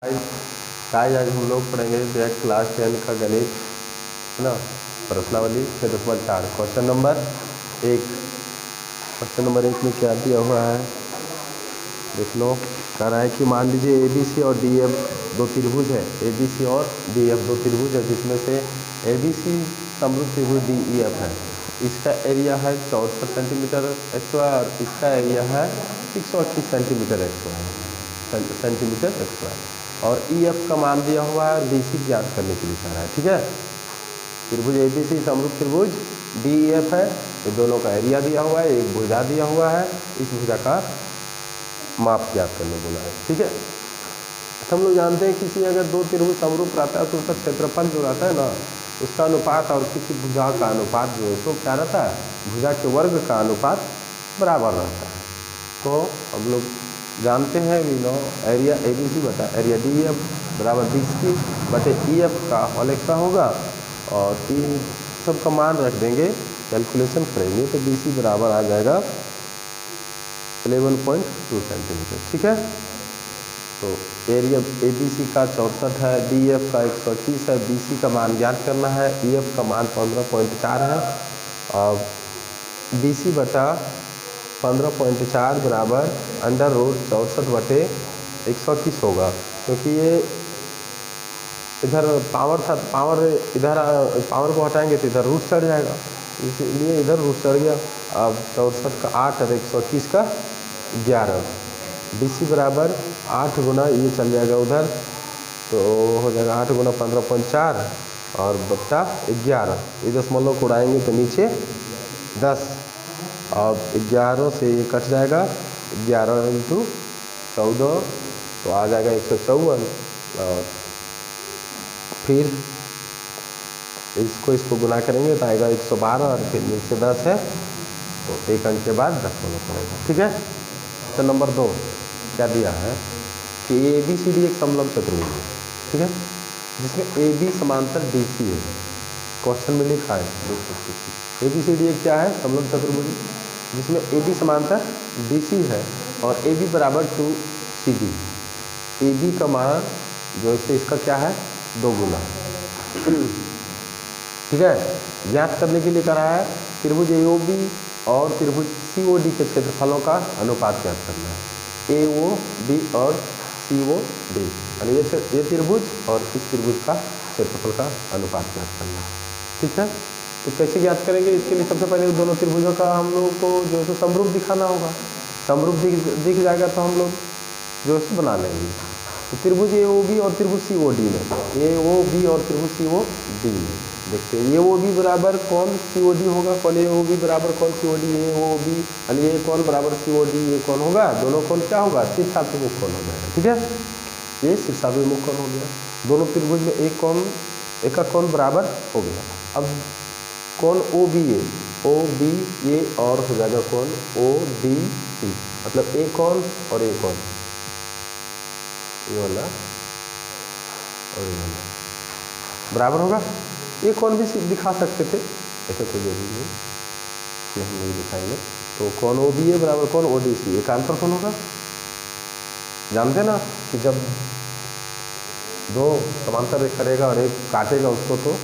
Guys आज हम लोग पढ़ेंगे बैक क्लास 10 का गणित, है ना। प्रश्नावली 6.4 क्वेश्चन नंबर 1। क्वेश्चन नंबर 1 में क्या दिया हुआ है देख लो। कह रहा है कि मान लीजिए ABC और DF दो त्रिभुज है। ABC और DF दो त्रिभुज है जिसमें से ABC समरूप त्रिभुज DEF है। इसका एरिया है 64 सेंटीमीटर स्क्वायर, इसका एरिया है 128 सेंटीमीटर स्क्वायर और EF का मान दिया हुआ है और BC ज्ञात करने के लिए कह रहा है। ठीक है, त्रिभुज ABC समरूप त्रिभुज DEF है, ये दोनों का एरिया दिया हुआ है, एक भुजा दिया हुआ है, इस भुजा का माप ज्ञात करने बोला है। ठीक है, हम लोग जानते हैं किसी अगर दो त्रिभुज समरूप रहता है तो उसका क्षेत्रफल जो रहता है ना, उसका अनुपात और किसी भुजा का अनुपात जो है तो क्या रहता है, भुजा के वर्ग का अनुपात बराबर रहता है। तो हम लोग जानते हैं वी नो एरिया ABC बटा एरिया DEF बराबर BC बटे EF का होल एक्स्ट्रा होगा और ई सब का मान रख देंगे, कैलकुलेशन करेंगे तो BC बराबर आ जाएगा 11.2 सेंटीमीटर। ठीक है, तो एरिया ABC का 64 है, DEF का 128 है, BC का मान ज्ञात करना है, EF का मान 15.4 है और BC बटा 15.4 बराबर अंडर रूट 64 बटे 121 होगा, क्योंकि ये इधर पावर था, पावर इधर पावर को हटाएंगे तो इधर रूट चढ़ जाएगा, इसलिए इधर रूट चढ़ गया। अब 64 का 8 और 121 का 11, BC बराबर 8 गुना ये चल जाएगा उधर, तो हो जाएगा 8 गुना 15.4 और बट्टा 11, ये दशमलव को उड़ाएंगे तो नीचे 10 और 11 से ये कट जाएगा, 11 इंटू 14 तो आ जाएगा 154 और फिर इसको गुना करेंगे तो आएगा 112 और फिर नीचे 10 है तो एक अंक के बाद 10 होना पड़ेगा। ठीक है, तो नंबर 2 क्या दिया है कि ABCD एक समलंब चतुर्भुज है। ठीक है, जिसमें AB समांतर DC है। क्वेश्चन में लिखा है ABCD एक क्या है, समलंब चतुर्भुज जिसमें AB समांतर DC है और AB बराबर 2CD। AB का मान जो है इसका क्या है, 2 गुना। ठीक है, ज्ञात करने के लिए कह रहा है त्रिभुज AOB और त्रिभुज COD के क्षेत्रफलों का अनुपात ज्ञात करना है। AOB और COD यानी ये त्रिभुज और इस त्रिभुज का क्षेत्रफल का अनुपात ज्ञात करना है। ठीक है, तो कैसे ज्ञात करेंगे, इसके लिए सबसे पहले दोनों त्रिभुजों का हम लोग को जो है समरूप दिखाना होगा। समरूप दिख जाएगा तो हम लोग जो है बना लेंगे। तो त्रिभुज AOB और त्रिभुज COD में, AOB और त्रिभुज COD में देखते हैं AOB बराबर कौन COD होगा, कौन AOB बराबर कौन COD, AOB यानी ये कौन बराबर COD, ये कौन होगा, दोनों कौन क्या होगा, शीर्षाभिमुख कौन हो जाएगा। ठीक है, ये शीर्षाभिमुख कौन हो गया, दोनों त्रिभुज में एक का कौन बराबर हो गया। अब कौन OBA और हो जाएगा कौन ODC, मतलब A कौन और A कौन, ये वाला और ये वाला बराबर होगा। ये कौन भी दिखा सकते थे, ऐसा कोई जरूरी नहीं कि हम नहीं दिखाएंगे। तो कौन OBA बराबर कौन ODC, एक आंसर कौन होगा। जानते ना कि जब दो समांतर रेखा करेगा और एक काटेगा उसको तो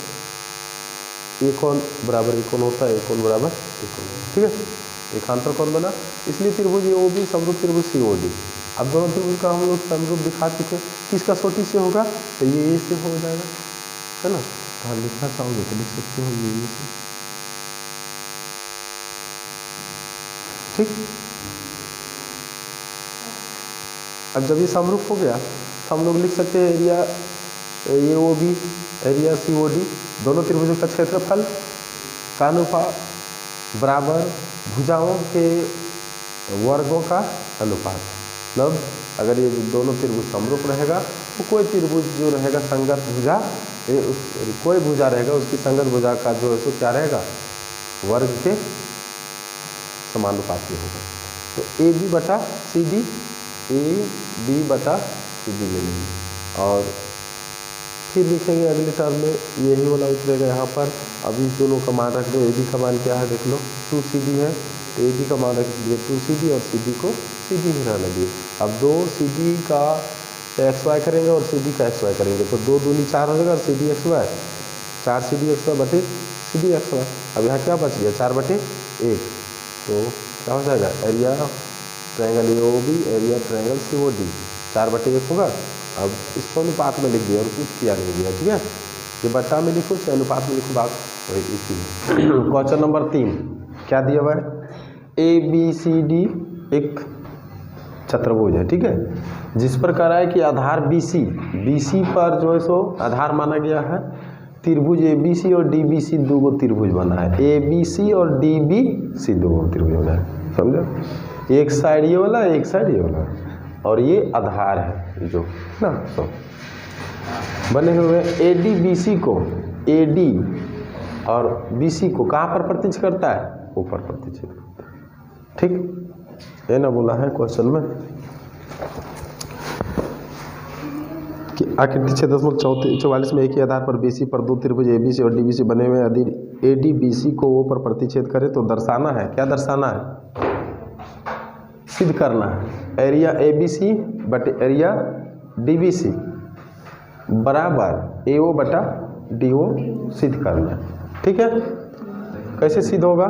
एक कोण बराबर एक कोण होता है, एक कोण बराबर एक कोण। ठीक है, एक अंतर कोण बना, इसलिए त्रिभुज AOB समरूप त्रिभुज COD। अब दोनों त्रिभुज का हम लोग समरूप दिखा चुके, किसका छोटी से होगा तो ये से हो जाएगा, है ना। हाँ, लिखना चाहोगे तो लिख सकते हो ये से। ठीक, अब जब ये समरूप हो गया तो हम लोग लिख सकते हैं एरिया AOB एरिया COD दोनों त्रिभुजों का क्षेत्रफल का अनुपात बराबर भुजाओं के वर्गों का अनुपात। मतलब अगर ये दोनों त्रिभुज समरूप रहेगा तो कोई त्रिभुज जो रहेगा संगत भुजा, कोई भुजा रहेगा उसकी संगत भुजा का जो है तो क्या रहेगा, वर्ग के समानुपाती होगा। तो AB बटा CD, AB बटा CD ले लेंगे और फिर लिखेंगे अगले टर्म में यही वाला उतरेगा यहाँ पर। अब इस दोनों का मान रख दो, AB का मान क्या है देख लो 2CD है, तो AB का मान रख दिए 2CD और CD को CD ही रहने दिए। अब 2CD का तो एक्स वाई करेंगे और सी डी का एक्स वाई करेंगे, तो 2 दूनी 4 हो जाएगा और C D X Y 4 C D X Y बटे सी डी एक्स वाई। अब यहाँ क्या बच गया 4/1, तो क्या हो जाएगा area triangle A O B area triangle C O D 4/1 होगा। अब इसको अनुपात में लिख दिया और कुछ किया नहीं दिया, ठीक है। ये बट्टा में लिखो चाहे अनुपात में लिखो, बात वही इसी में। क्वेश्चन नंबर 3 क्या दिया हुआ है, ए बी सी डी एक चतुर्भुज है, ठीक है, जिस पर कह रहा है कि आधार BC पर जो है सो आधार माना गया है, त्रिभुज ABC और DBC 2 त्रिभुज बना है, ABC और DBC 2 त्रिभुज बना है, समझो। एक साइड ये वाला एक साइड ये वाला और ये आधार है जो ना, तो बने हुए ADBC को AD और BC को कहाँ पर प्रतिच्छेद करता है, ऊपर प्रतिच्छेद करता है, ठीक। ये ना बोला है क्वेश्चन में कि आकृति 6.44 में एक ही आधार पर BC पर 2 त्रिभुज ABC और DBC बने हुए, यदि ADBC को O पर प्रतिच्छेद करे तो दर्शाना है, क्या दर्शाना है, सिद्ध करना है एरिया ABC बटे एरिया DBC बराबर AO बटा DO सिद्ध करना है, ठीक है। कैसे सिद्ध होगा,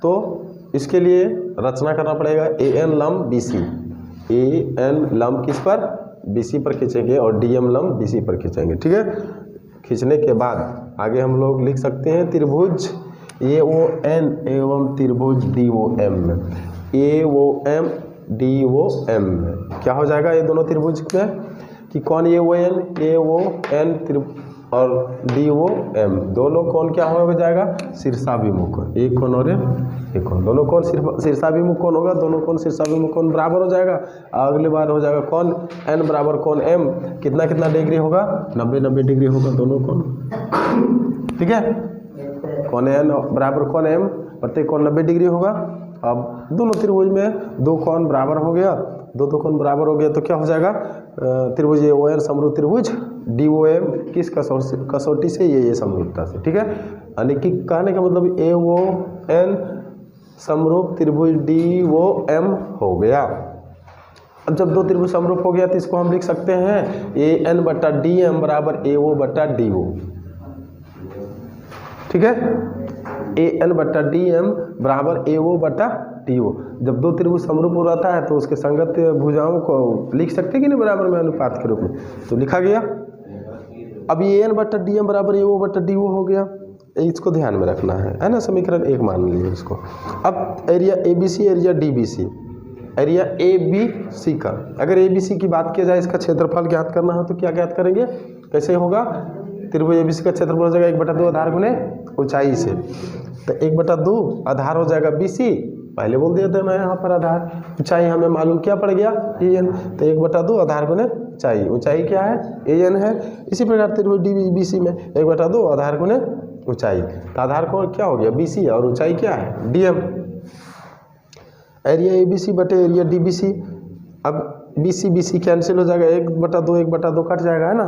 तो इसके लिए रचना करना पड़ेगा AN लंब BC, AN लंब किस पर BC पर खींचेंगे और DM लंब BC पर खींचेंगे, ठीक है। खींचने के बाद आगे हम लोग लिख सकते हैं त्रिभुज AON एवं त्रिभुज DOM, AOM DOM क्या हो जाएगा ये दोनों त्रिभुज में कि कौन AON और DOM दोनों कौन क्या हो जाएगा, शीर्षाभिमुख, एक कौन और एक कौन, दोनों कौन शीर्षाभिमुख कौन होगा, दोनों कौन शीर्षाभिमुख कौन बराबर हो जाएगा। अगली बार हो जाएगा कौन N बराबर कौन M, कितना कितना डिग्री होगा, 90 डिग्री होगा दोनों कौन, ठीक है। कौन N बराबर कौन M प्रत्येक कौन 90 डिग्री होगा। अब दोनों त्रिभुज में 2 कोण बराबर हो गया, 2 कोण बराबर हो गया तो क्या हो जाएगा, त्रिभुज AON समरूप त्रिभुज DOM किस कसौटी से, ये समरूपता से, ठीक है। यानी कि कहने का मतलब AON समरूप त्रिभुज DOM हो गया। अब जब 2 त्रिभुज समरूप हो गया तो इसको हम लिख सकते हैं AN बटा DM बराबर AO बटा DO, ठीक है। AN बटा DM बराबर AO बटा DO। जब 2 त्रिभुज समरूप हो रहता है तो उसके संगत भुजाओं को लिख सकते हैं कि नहीं बराबर में अनुपात के रूप में, तो लिखा गया। अब ये AN बटा DM बराबर AO बटा DO हो गया, इसको ध्यान में रखना है ना, समीकरण 1 मान लीजिए इसको। अब area ABC area DBC, area ABC का अगर ABC की बात किया जाए, इसका क्षेत्रफल ज्ञात करना हो तो क्या ज्ञात करेंगे, कैसे होगा, त्रिभुज ABC का क्षेत्रफल हो जाएगा 1/2 आधार गुने ऊंचाई से, तो 1/2 आधार हो जाएगा BC, पहले बोल दिया था मैं यहाँ पर आधार, ऊंचाई हमें मालूम क्या पड़ गया AN, तो 1/2 आधार गुने ऊंचाई, ऊंचाई क्या है AN है। इसी प्रकार त्रिभुज DBC में 1/2 आधार गुने ऊंचाई, तो आधार को क्या हो गया BC और ऊंचाई क्या है DM। एरिया ABC बटे एरिया DBC, अब BC कैंसिल हो जाएगा, 1/2 कट जाएगा है ना,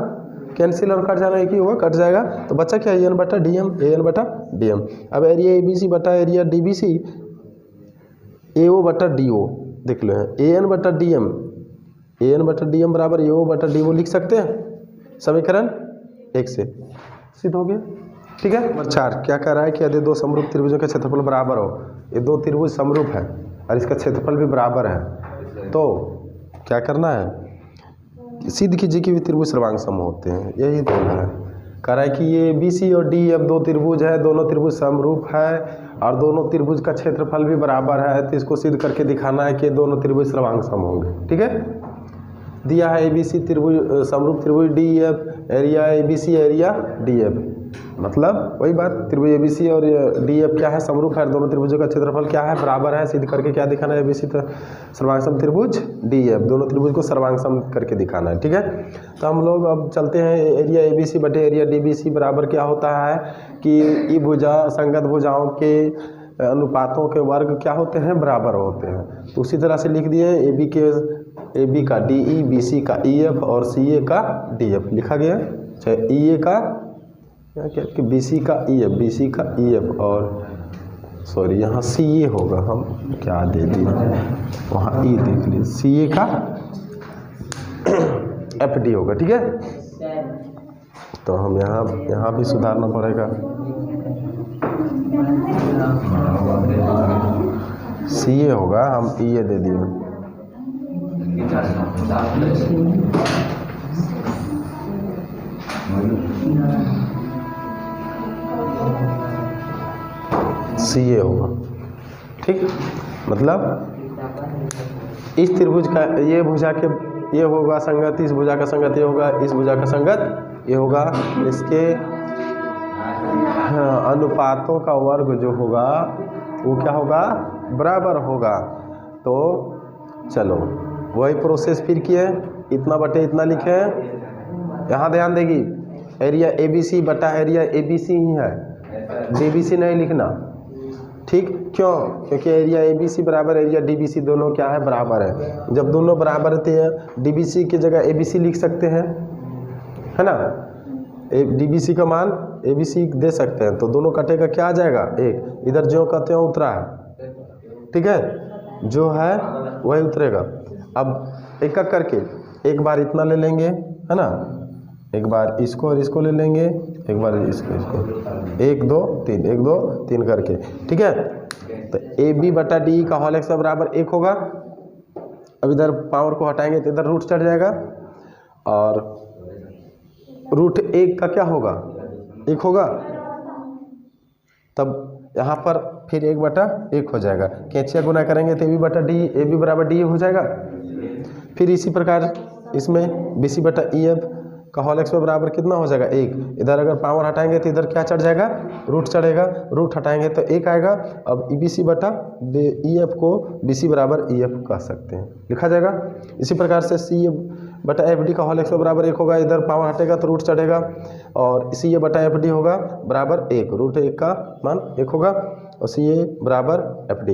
कैंसिल और कट जाना एक ही होगा, कट जाएगा तो बच्चा क्या AN बटा DM। अब एरिया ABC बटा एरिया DBC AO बटा DO देख लो है, AN बटा DM बराबर AO बटा DO लिख सकते हैं, समीकरण 1 से सिद्ध हो गया, ठीक है। नंबर 4 क्या कह रहा है कि यदि 2 समरूप त्रिभुजों के क्षेत्रफल बराबर हो, ये 2 त्रिभुज समरूप है और इसका क्षेत्रफल भी बराबर है, तो क्या करना है, सिद्ध कीजिए कि वे त्रिभुज सर्वांग सम होते हैं, यही बोलना है। कह रहा है कि ये BC और D अब 2 त्रिभुज है, दोनों त्रिभुज समरूप है और दोनों त्रिभुज का क्षेत्रफल भी बराबर है, तो इसको सिद्ध करके दिखाना है कि दोनों त्रिभुज सर्वांग सम होंगे, ठीक है। दिया है ABC त्रिभुज समरूप त्रिभुज DF, area ABC area DF, मतलब वही बात, त्रिभुज ABC और DF क्या है समरूप है, दोनों त्रिभुजों का क्षेत्रफल क्या है बराबर है, सिद्ध करके क्या दिखाना है, ABC सर्वांगसम त्रिभुज DF, दोनों त्रिभुज को सर्वांगसम करके दिखाना है, ठीक है। तो हम लोग अब चलते हैं, एरिया ABC बटे एरिया DBC बराबर क्या होता है कि ई भुजा संगत भुजाओं के अनुपातों के वर्ग क्या होते हैं, बराबर होते हैं। तो उसी तरह से लिख दिए AB का DE, BC का EF और CA का DF लिखा गया, चाहे EA का क्या कि BC का EF और सॉरी यहाँ CA होगा, हम क्या दे दिए वहाँ E देख लीजिए, CA का FD होगा। ठीक है, तो हम यहाँ भी सुधारना पड़ेगा। CA होगा, हम EA दे दिए। CA होगा। ठीक, मतलब इस त्रिभुज का ये भुजा के ये होगा संगत, इस भुजा का संगत ये होगा, इस भुजा का संगत ये होगा, इसके अनुपातों का वर्ग जो होगा वो क्या होगा, बराबर होगा। तो चलो वही प्रोसेस फिर किए, इतना बटे इतना लिखे। यहाँ ध्यान देगी, एरिया ABC बटा एरिया ABC ही है, DBC नहीं लिखना। ठीक, क्यों? क्योंकि एरिया ABC बराबर एरिया DBC दोनों क्या है, बराबर है। जब दोनों बराबर रहते हैं, DBC की जगह ABC लिख सकते हैं, है ना। DBC का मान ABC दे सकते हैं, तो दोनों कटेगा, क्या आ जाएगा, एक। इधर जो कहते हैं उतरा है, ठीक है, जो है वही उतरेगा। अब एक एक करके एक बार इतना ले लेंगे, है ना, एक बार इसको और इसको ले लेंगे, एक बार इसको 1 2 3 1 2 3 करके। ठीक है, तो AB बटा DE का होल एक्स बराबर 1 होगा। अब इधर पावर को हटाएंगे तो इधर रूट चढ़ जाएगा, और रूट 1 का क्या होगा, 1 होगा। तब यहाँ पर फिर 1 बटा 1 हो जाएगा। कैंचिया गुना करेंगे तो AB बटा DE, AB बराबर DE हो जाएगा। फिर इसी प्रकार इसमें BC बटा EF का होल एक्स बराबर कितना हो जाएगा, 1। इधर अगर पावर हटाएंगे तो इधर क्या चढ़ जाएगा, रूट चढ़ेगा, रूट हटाएंगे तो 1 आएगा। अब EBC बटा EF को BC बराबर EF कह सकते हैं, लिखा जाएगा। इसी प्रकार से CA बटा FD का होल एक्स बराबर 1 होगा, इधर पावर हटेगा तो रूट चढ़ेगा, और CA बटा FD होगा बराबर 1, रूट 1 का मान 1 होगा, और CA बराबर FD।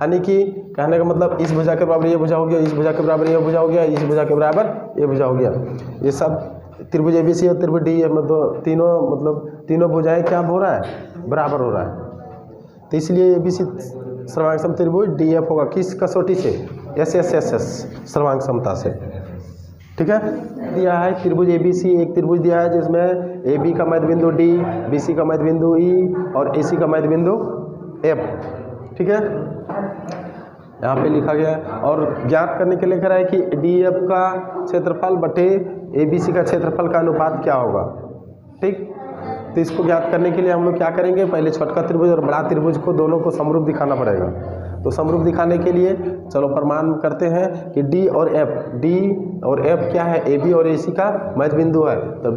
यानी कि कहने का मतलब इस भुजा के बराबर ये भुजा हो गया, इस भुजा के बराबर ये भुजा हो गया, इस भुजा के बराबर ये भुजा हो गया। ये सब त्रिभुज ABC और त्रिभुज DE मतलब तीनों भुजाएं क्या हो रहा है, बराबर हो रहा है। तो इसलिए ABC सर्वांग सम त्रिभुज DF होगा, किस कसौटी से, SSSS सर्वांग समता से। ठीक है, दिया है त्रिभुज ABC, एक त्रिभुज दिया है जिसमें AB का मध्य बिंदु D, BC का मध्य बिंदु E और AC का मध्य बिंदु F। ठीक है, यहाँ पे लिखा गया है, और ज्ञात करने के लिए कह रहा है कि DF का क्षेत्रफल बटे ABC का क्षेत्रफल का अनुपात क्या होगा। ठीक, तो इसको ज्ञात करने के लिए हम लोग क्या करेंगे, पहले छोटका त्रिभुज और बड़ा त्रिभुज को दोनों को समरूप दिखाना पड़ेगा। तो समरूप दिखाने के लिए चलो प्रमाण करते हैं कि D और F क्या है, AB और AC का मध्य बिंदु है, तो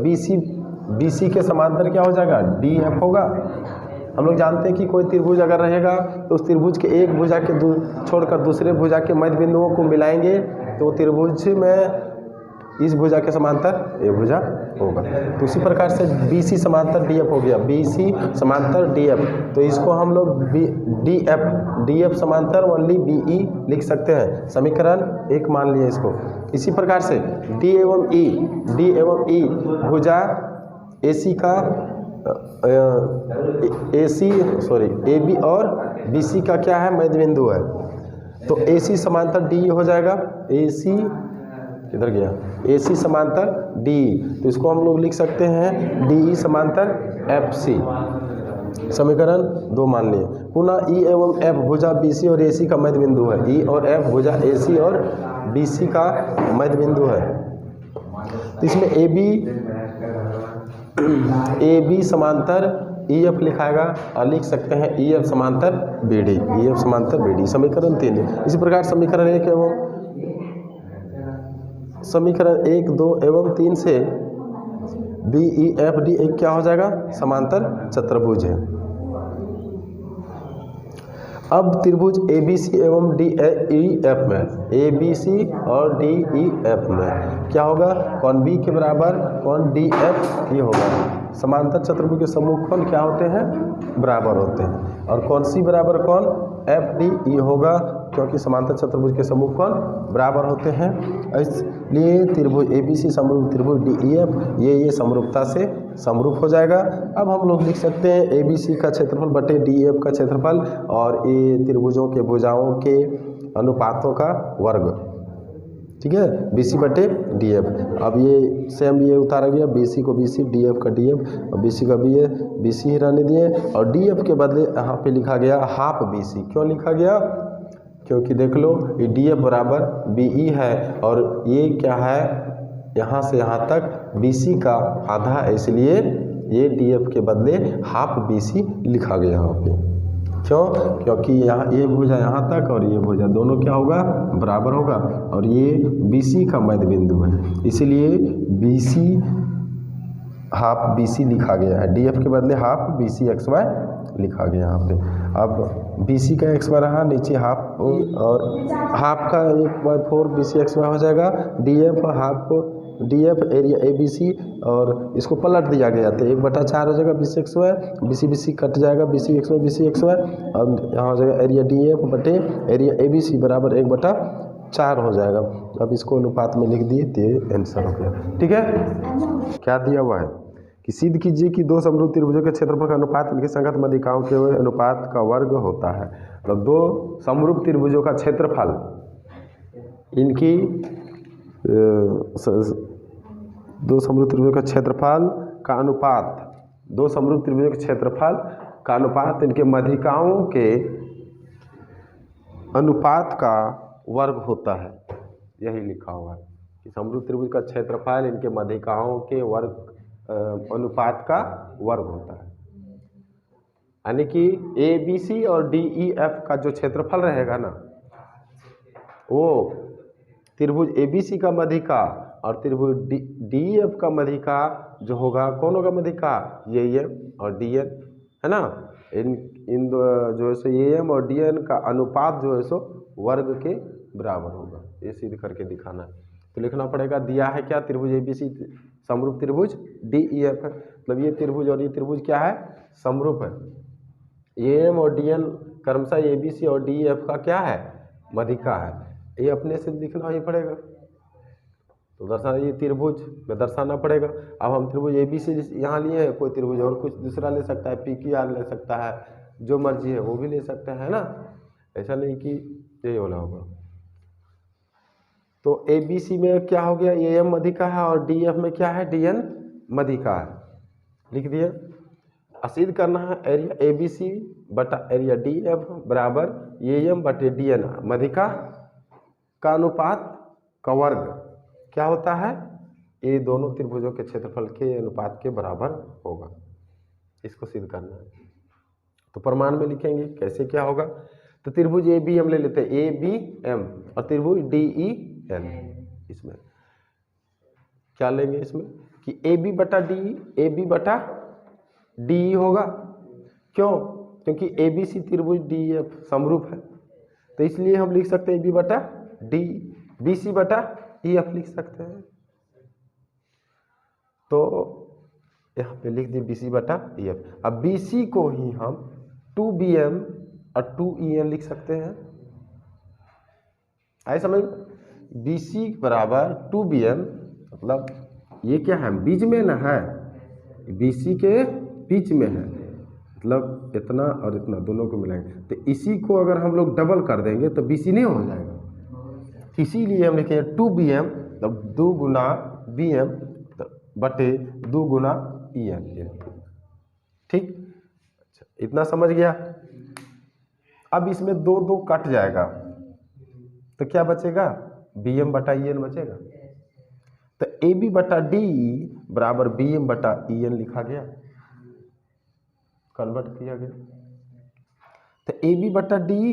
BC के समांतर क्या हो जाएगा, DF होगा। हम लोग जानते हैं कि कोई त्रिभुज अगर रहेगा तो उस त्रिभुज के एक भुजा के छोड़कर दूसरे भुजा के मध्य बिंदुओं को मिलाएंगे तो त्रिभुज में इस भुजा के समांतर ये भुजा होगा। तो उसी प्रकार से BC समांतर DF हो गया, BC समांतर DF, तो इसको हम लोग DF समांतर ओनली BE लिख सकते हैं, समीकरण 1 मान लिया इसको। इसी प्रकार से D एवं E भुजा AC का AB और BC का क्या है, मध्य बिंदु है, तो AC समांतर DE हो जाएगा, AC किधर गया, AC समांतर DE, तो इसको हम लोग लिख सकते हैं DE समांतर FC, समीकरण 2 मान लिए। पुनः E एवं F भुजा BC और AC का मध्य बिंदु है, E और F भुजा AC और BC का मध्य बिंदु है। तो इसमें AB समांतर EF लिखाएगा, और लिख सकते हैं EF समांतर BD, समीकरण 3। इसी प्रकार समीकरण 1, 2 एवं 3 से BEFD एक क्या हो जाएगा, समांतर चतुर्भुज है। अब त्रिभुज ABC एवं DEF में, ABC और DEF में क्या होगा, कौन B के बराबर कौन DF ये होगा। समांतर चतुर्भुज के सम्मुख कोण क्या होते हैं, बराबर होते हैं, और कौन C बराबर कौन FDE होगा, क्योंकि समांतर चतुर्भुज के सम्मुख कोण बराबर होते हैं। इसलिए त्रिभुज ABC समरूप त्रिभुज DEF ये समरूपता से समरूप हो जाएगा। अब हम लोग लिख सकते हैं ABC का क्षेत्रफल बटे DEF का क्षेत्रफल और ये त्रिभुजों के भुजाओं के अनुपातों का वर्ग। ठीक है, BC बटे DF। अब ये सेम ये उतारा गया, BC को BC, DF का DF, और BC का BC ही रहने दिए, और DF के बदले यहाँ पे लिखा गया हाफ BC। क्यों लिखा गया? क्योंकि देख लो ये DF बराबर BE है, और ये क्या है, यहाँ से यहाँ तक BC का आधा है, इसलिए ये DF के बदले हाफ BC लिखा गया यहाँ पे। क्यों? क्योंकि यहाँ ये भुजा यहाँ तक और ये भुजा दोनों क्या होगा, बराबर होगा, और ये BC का मध्य बिंदु है, इसलिए BC हाफ BC लिखा गया है। DF के बदले हाफ BC XY लिखा गया यहाँ पे। अब BC का XY रहा नीचे हाफ, और हाफ का 1/4 BC XY हो जाएगा। DF half DF area ABC, और इसको पलट दिया गया तो 1/4 हो जाएगा BC XY, BC कट जाएगा, BC XY, अब यहाँ हो जाएगा एरिया DF बटे एरिया ABC बराबर 1/4 हो जाएगा। अब इसको अनुपात में लिख दिए तो आंसर हो गया। ठीक है, क्या दिया हुआ है कि सिद्ध कीजिए कि दो समरूप त्रिभुजों के क्षेत्रफल का अनुपात इनके संगत माध्यिकाओं के अनुपात का वर्ग होता है। तो दो समरूप त्रिभुजों का क्षेत्रफल इनकी दो समरूप त्रिभुजों का क्षेत्रफल का अनुपात, दो समरूप त्रिभुजों के क्षेत्रफल का अनुपात इनके माध्यिकाओं के अनुपात का वर्ग होता है। यही लिखा हुआ है कि समरूप त्रिभुज का क्षेत्रफल इनके माध्यिकाओं के वर्ग अनुपात का वर्ग होता है। यानी कि ABC और DEF का जो क्षेत्रफल रहेगा ना, वो त्रिभुज ABC का माध्यिका और त्रिभुज DEF का माध्यिका जो होगा, कौन होगा माध्यिका? AM और DN, है ना। इन जो है सो AM और DN का अनुपात जो है सो वर्ग के बराबर होगा। ये सिद्ध करके दिखाना है। तो लिखना पड़ेगा, दिया है क्या, त्रिभुज ABC समरूप त्रिभुज DEF है, मतलब ये त्रिभुज और ये त्रिभुज क्या है, समरूप है। AM और DN क्रमशः ABC और DEF का क्या है, माध्यिका है। ये अपने से लिखना ही पड़ेगा। तो दर्शाना, ये त्रिभुज में दर्शाना पड़ेगा। अब हम त्रिभुज ABC यहाँ लिए हैं, कोई त्रिभुज और कुछ दूसरा ले सकता है, PQR ले सकता है, जो मर्जी है वो भी ले सकता है ना। ऐसा नहीं कि यही वाला होगा। तो ABC में क्या हो गया, AM माध्यिका है, और DF में क्या है, DN माध्यिका है। लिख दिए। सिद्ध करना है एरिया ABC बटा एरिया DF बराबर AM बटे DN माध्यिका का अनुपात का वर्ग क्या होता है, ये दोनों त्रिभुजों के क्षेत्रफल के अनुपात के बराबर होगा। इसको सिद्ध करना है। तो प्रमाण में लिखेंगे कैसे क्या होगा। तो त्रिभुज AB हम ले लेते हैं, ABM, और त्रिभुज DEN। इसमें क्या लेंगे, इसमें कि AB बटा DE होगा। क्यों? क्योंकि ABC त्रिभुज DEF समरूप है, तो इसलिए हम लिख सकते हैं AB बटा DE, BC बटा EF लिख सकते हैं। तो यहाँ पे लिख दिए BC बटा EF। अब BC को ही हम 2BM और 2EN लिख सकते हैं। आए समझ? BC बराबर 2BM, मतलब ये क्या है, बीच में ना है, BC के बीच में है, मतलब इतना और इतना दोनों को मिलाएंगे तो इसी को अगर हम लोग डबल कर देंगे तो BC नहीं हो जाएगा। इसीलिए हम लिखेंगे 2BM, मतलब 2 गुना BM बटे 2 गुना EN। ठीक, अच्छा इतना समझ गया। अब इसमें 2 कट जाएगा तो क्या बचेगा, BM बटा EN बचेगा। तो AB बटा DE बराबर BM बटा EN लिखा गया, कन्वर्ट किया गया। तो AB बटा DE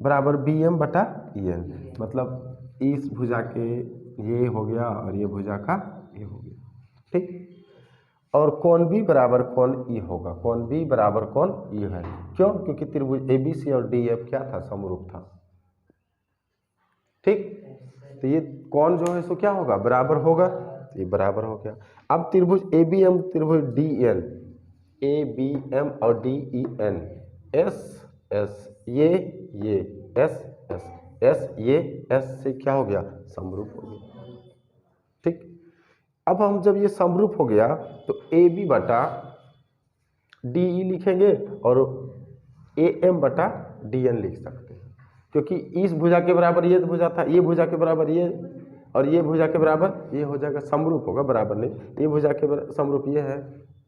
बराबर BM बटा EN, मतलब इस भुजा के ये हो गया और ये भुजा का ये हो गया। ठीक, और कोण B बराबर कोण E होगा। कोण B बराबर कोण E है। क्यों? क्योंकि त्रिभुज ABC और DF क्या था, समरूप था। ठीक, तो ये कोण जो है सो क्या होगा, बराबर होगा, ये बराबर हो गया। अब त्रिभुज ABM त्रिभुज DN, ABM और DEN, S ये S ये S से क्या हो गया, समरूप हो गया। ठीक, अब हम जब ये समरूप हो गया तो AB बटा DE लिखेंगे और AM बटा DN लिख सकते हैं, क्योंकि इस भुजा के बराबर ये भुजा था, ये भुजा के बराबर ये और ये भुजा के बराबर ये हो जाएगा, समरूप होगा, बराबर नहीं, ये भुजा के समरूप ये है,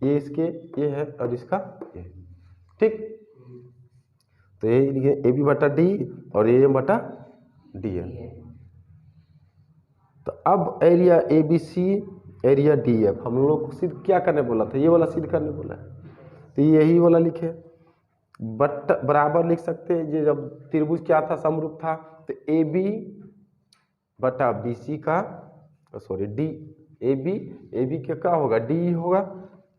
ये इसके ये है और इसका ये है। ठीक, तो ये लिखे ए बी बटा डी और ए एम बटा डी एन। तो अब area A B C, area D F, हम लोग को सिद्ध क्या करने बोला था, ये वाला सिद्ध करने बोला है, तो यही वाला लिखे, बट बराबर लिख सकते हैं। ये जब त्रिभुज क्या था, समरूप था, तो ए बी बटा बी सी का, सॉरी डी, ए बी के क्या होगा, डी होगा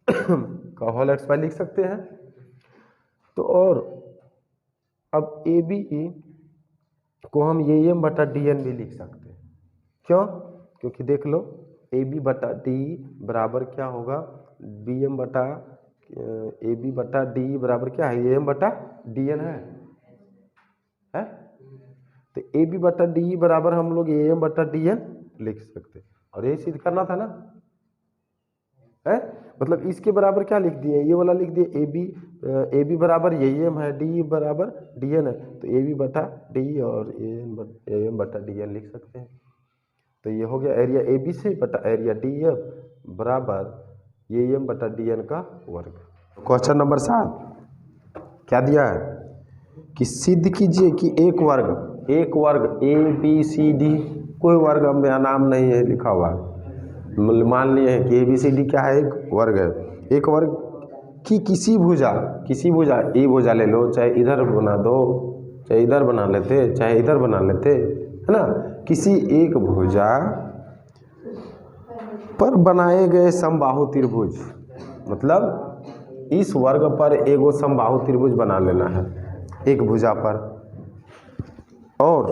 का होल एक्स वाई लिख सकते हैं। तो और अब ए बी को हम ए एम बटा डी एन भी लिख सकते हैं। क्यों? क्योंकि देख लो ए बी बटा डी बराबर क्या होगा, बी एम बटा ए बी बटा डी बराबर क्या है, ए एम बटा डी एन है? तो ए बी बटा डी बराबर हम लोग ए एम बटा डी एन लिख सकते हैं। और ये सिद्ध करना था ना, है मतलब इसके बराबर क्या लिख दिए, ये वाला लिख दिए, ए बी बराबर ए एम है, डी बराबर डी एन है, तो ए बी बटा डी और ए एम बटा डी एन लिख सकते हैं। तो ये हो गया एरिया ए बी सी बटा एरिया डी एफ बराबर ए एम बटा डी एन का वर्ग। क्वेश्चन नंबर 7 क्या दिया है कि सिद्ध कीजिए कि एक वर्ग ए बी सी डी, कोई वर्ग अब मेरा नाम नहीं है लिखा हुआ है, मान लिए हैं कि ए बी सी डी क्या है, एक वर्ग है। एक वर्ग की किसी भुजा ए भुजा ले लो, चाहे इधर बना दो, चाहे इधर बना लेते, चाहे इधर बना लेते, है ना, किसी एक भुजा पर बनाए गए समबाहु त्रिभुज, मतलब इस वर्ग पर एगो समबाहु त्रिभुज बना लेना है एक भुजा पर, और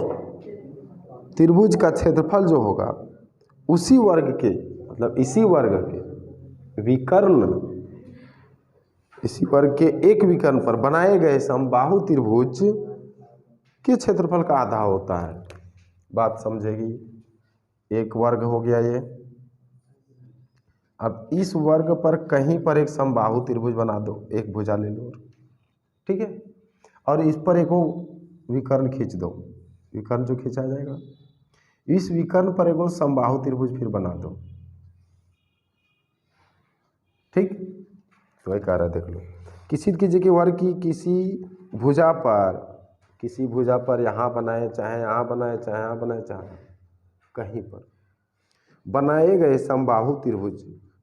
त्रिभुज का क्षेत्रफल जो होगा उसी वर्ग के, मतलब इसी वर्ग के विकर्ण, इसी वर्ग के एक विकर्ण पर बनाए गए समबाहु त्रिभुज के क्षेत्रफल का आधा होता है। बात समझेगी, एक वर्ग हो गया ये, अब इस वर्ग पर कहीं पर एक समबाहु त्रिभुज बना दो, एक भुजा ले लो, ठीक है, और इस पर एक विकर्ण खींच दो, विकर्ण जो खींचा जाएगा, इस विकर्ण पर एक समबाहु त्रिभुज फिर बना दो, ठीक। तो वही कह रहा है, देख लो, किसी कीजिए कि वर्ग की किसी भुजा पर यहाँ बनाए, चाहे यहाँ बनाए, चाहे यहाँ बनाए, चाहे कहीं पर बनाए गए समबाहु त्रिभुज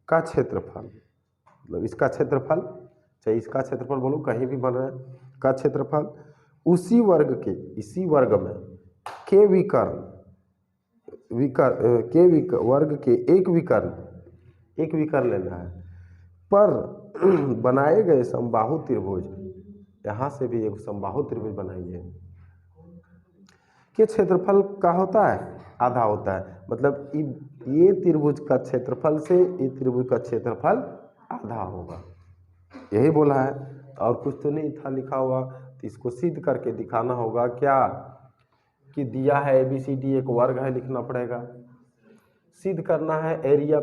का क्षेत्रफल, मतलब इसका क्षेत्रफल, चाहे इसका क्षेत्रफल बोलो, कहीं भी बन रहा है, का क्षेत्रफल उसी वर्ग के, इसी वर्ग में के वर्ग के एक विकर्ण लेना है पर बनाए गए समबाहु त्रिभुज, यहाँ से भी एक समबाहु त्रिभुज बनाइए, के क्षेत्रफल का होता है, आधा होता है, मतलब ये त्रिभुज का क्षेत्रफल से ये त्रिभुज का क्षेत्रफल आधा होगा, यही बोला है। और कुछ तो नहीं था लिखा हुआ, तो इसको सिद्ध करके दिखाना होगा क्या, कि दिया है ए बी सी डी एक वर्ग है, लिखना पड़ेगा, सिद्ध करना है एरिया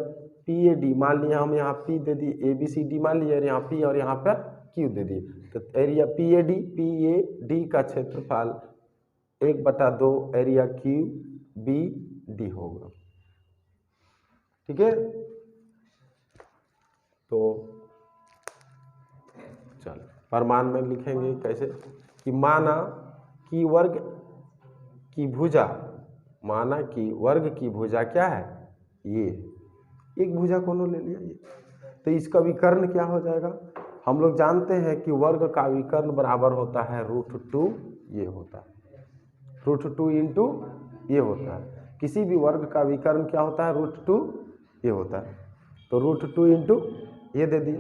पी ए डी, मान लिया हम यहाँ पी दे दी, ए बी सी डी मान लिया, यहाँ पी और यहाँ पर क्यू दे दी, तो एरिया पी ए डी का क्षेत्रफल 1/2 एरिया क्यू बी डी होगा, ठीक है। तो चल प्रमाण में लिखेंगे कैसे, कि माना कि वर्ग की भुजा क्या है, ये एक भुजा कोनो ले लिया, ये तो इसका विकर्ण क्या हो जाएगा, हम लोग जानते हैं कि वर्ग का विकर्ण बराबर होता है √2, ये होता है √2 इंटू ये होता है, किसी भी वर्ग का विकर्ण क्या होता है, √2 ये होता है, तो √2 इंटू ये दे दिए।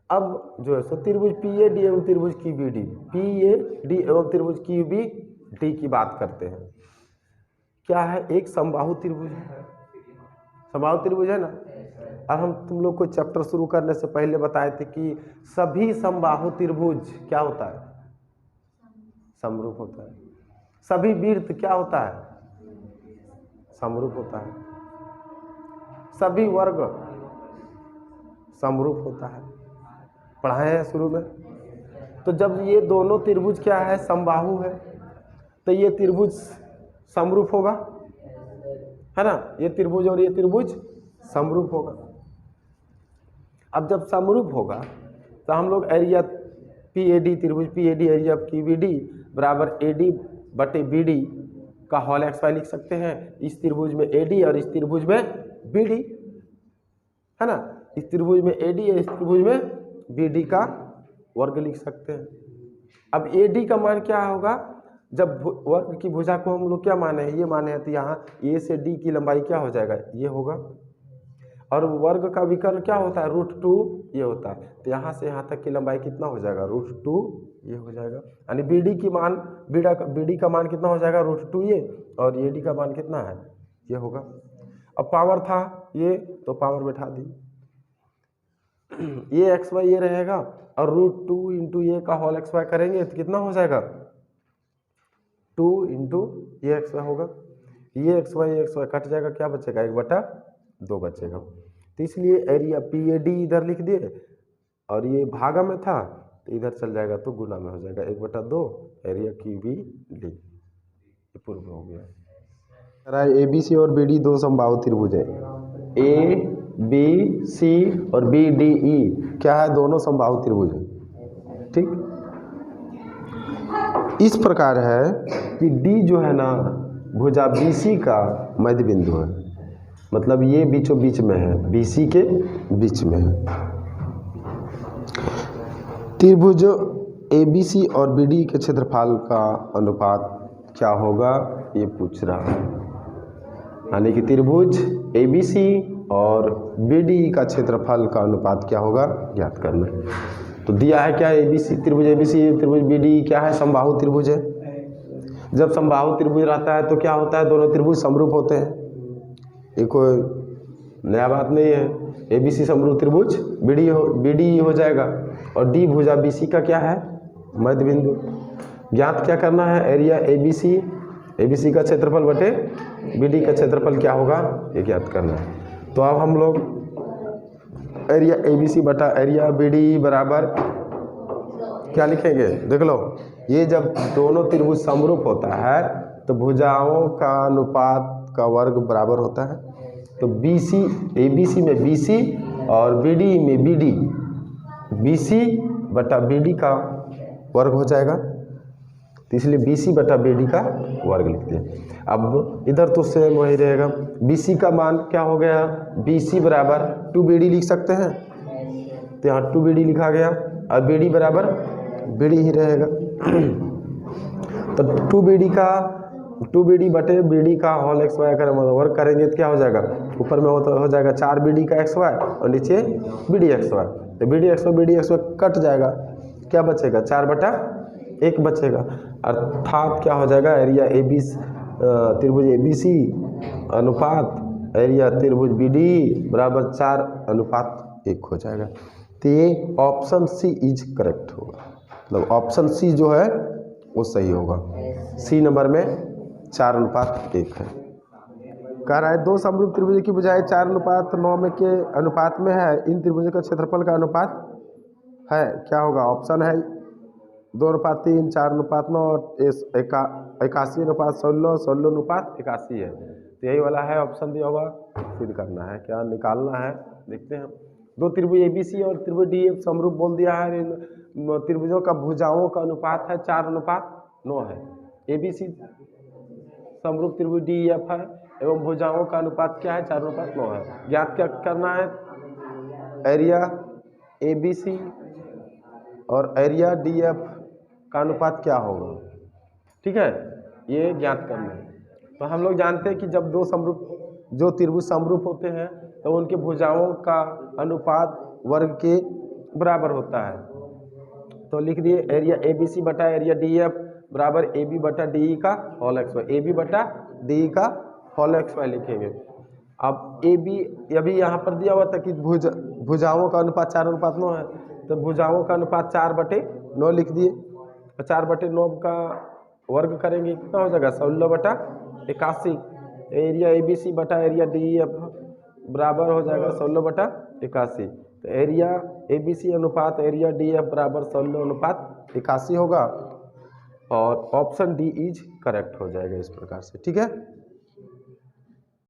अब जो है सो त्रिभुज पी ए डी एवं त्रिभुज Q B D, P A D एवं त्रिभुज क्यू बी डी की बात करते हैं, क्या है, एक समबाहु त्रिभुज है, समबाहु त्रिभुज है ना। और हम तुम लोग को चैप्टर शुरू करने से पहले बताए थे कि सभी समबाहु त्रिभुज क्या होता है, समरूप होता है, सभी वृत्त क्या होता है, समरूप होता है, सभी वर्ग समरूप होता है, पढ़ाए हैं शुरू में। तो जब ये दोनों त्रिभुज क्या है, समबाहु है, तो ये त्रिभुज समरूप होगा, है ना, ये त्रिभुज और ये त्रिभुज समरूप होगा। अब जब समरूप होगा तो हम लोग एरिया PAD त्रिभुज PAD एरिया QBD बराबर AD बटे BD का होल XY लिख सकते हैं। इस त्रिभुज में AD और इस त्रिभुज में BD, है ना, इस त्रिभुज में AD और इस त्रिभुज में BD का वर्ग लिख सकते हैं। अब AD का मान क्या होगा, जब वर्ग की भुजा को हम लोग क्या माने हैं, ये माने हैं, तो यहाँ A से D की लंबाई क्या हो जाएगा, ये होगा। और वर्ग का विकर्ण क्या होता है, √2 ये होता है। तो यहाँ से यहाँ तक की लंबाई कितना हो जाएगा, √2 ये हो जाएगा। यानी BD का मान कितना हो जाएगा, √2 ये, और AD का मान कितना है, ये होगा। अब पावर था ये, तो पावर बैठा दी, ये XY ये रहेगा, और √2 इंटू ये का होल XY करेंगे तो कितना हो जाएगा, 2 इंटू ये XY होगा। ये XY कट जाएगा, क्या बचेगा, 1/2 बचेगा। तो इसलिए एरिया PAD इधर लिख दिए, और ये भागा में था तो इधर चल जाएगा तो गुना में हो जाएगा, 1/2 एरिया QBD। ये पूर्व में हो गया। ABC और BD दो समबाहु त्रिभुज है, ABC और BDE क्या है, दोनों समबाहु त्रिभुज है। ठीक, इस प्रकार है कि D जो है ना भुजा BC का मध्य बिंदु है, मतलब ये बीचों बीच में है, BC के बीच में है। त्रिभुज ABC और BD के क्षेत्रफल का अनुपात क्या होगा, ये पूछ रहा है। यानी कि त्रिभुज ABC और BD का क्षेत्रफल का अनुपात क्या होगा, ज्ञात करना है। तो दिया है क्या, त्रिभुज ABC त्रिभुज BD क्या है, समबाहु त्रिभुज है। जब समबाहु त्रिभुज रहता है तो क्या होता है, दोनों त्रिभुज समरूप होते हैं। ये कोई नया बात नहीं है। ABC समरूप त्रिभुज BD हो जाएगा, और D भुजा BC का क्या है, मध्य बिंदु। ज्ञात क्या करना है, एरिया ABC का क्षेत्रफल बटे BD का क्षेत्रफल क्या होगा, ये ज्ञात करना है। तो अब हम लोग एरिया ABC बटा एरिया BD बराबर क्या लिखेंगे, देख लो। ये जब दोनों त्रिभुज समरूप होता है तो भुजाओं का अनुपात का वर्ग बराबर होता है। तो ABC में BC और BD में BD, BC बटा BD का वर्ग हो जाएगा, तो इसलिए BC बटा BD का वर्ग लिखते हैं। अब इधर तो सेम वही रहेगा। BC का मान क्या हो गया, BC बराबर 2BD लिख सकते हैं, तो यहाँ 2BD लिखा गया, और BD बराबर BD ही रहेगा। तो 2BD बटे BD का होल XY अगर हम वर्क करेंगे तो क्या हो जाएगा, ऊपर में हो जाएगा 4BD का XY और नीचे BD XY। तो BD XY कट जाएगा, क्या बचेगा, 4/1 बचेगा। अर्थात क्या हो जाएगा, एरिया त्रिभुज ABC अनुपात एरिया त्रिभुज BD बराबर 4:1 हो जाएगा। तो ये ऑप्शन C इज करेक्ट होगा, मतलब ऑप्शन C जो है वो सही होगा। C नंबर में 4:1 है। कह रहा है दो समरूप त्रिभुज की बजाय 4:9 के अनुपात में है, इन त्रिभुजों का क्षेत्रफल का अनुपात है, क्या होगा, ऑप्शन है 2:3, 4:9, 81:16, 16:81 है। तो यही वाला है, ऑप्शन दिया होगा, सिद्ध करना है, क्या निकालना है, देखते हैं। दो त्रिभुज ABC और त्रिभुज DF समरूप बोल दिया है, त्रिभुजों का भुजाओं का अनुपात है 4:9 है। ABC समरूप त्रिभुज DEF है एवं भुजाओं का अनुपात क्या है, 4:9 है। ज्ञात क्या करना है, एरिया ABC और एरिया DF का अनुपात क्या होगा, ठीक है, ये ज्ञात करना है। तो हम लोग जानते हैं कि जब जो त्रिभुज समरूप होते हैं तो उनके भुजाओं का अनुपात वर्ग के बराबर होता है। तो लिख दिए एरिया ABC बटा एरिया DF बराबर AB बटा DE का होल XY, AB बटा DE का होल XY लिखेंगे। अब AB अभी यहाँ पर दिया हुआ था कि भुजाओं का अनुपात 4:9 है, तो भुजाओं का अनुपात 4/9 लिख दिए। 4/9 का वर्ग करेंगे कितना हो जाएगा, 16/81। एरिया ABC बटा एरिया DEF बराबर हो जाएगा 16/81। तो एरिया ABC अनुपात एरिया DF बराबर 16:81 होगा, और ऑप्शन D इज करेक्ट हो जाएगा इस प्रकार से, ठीक है।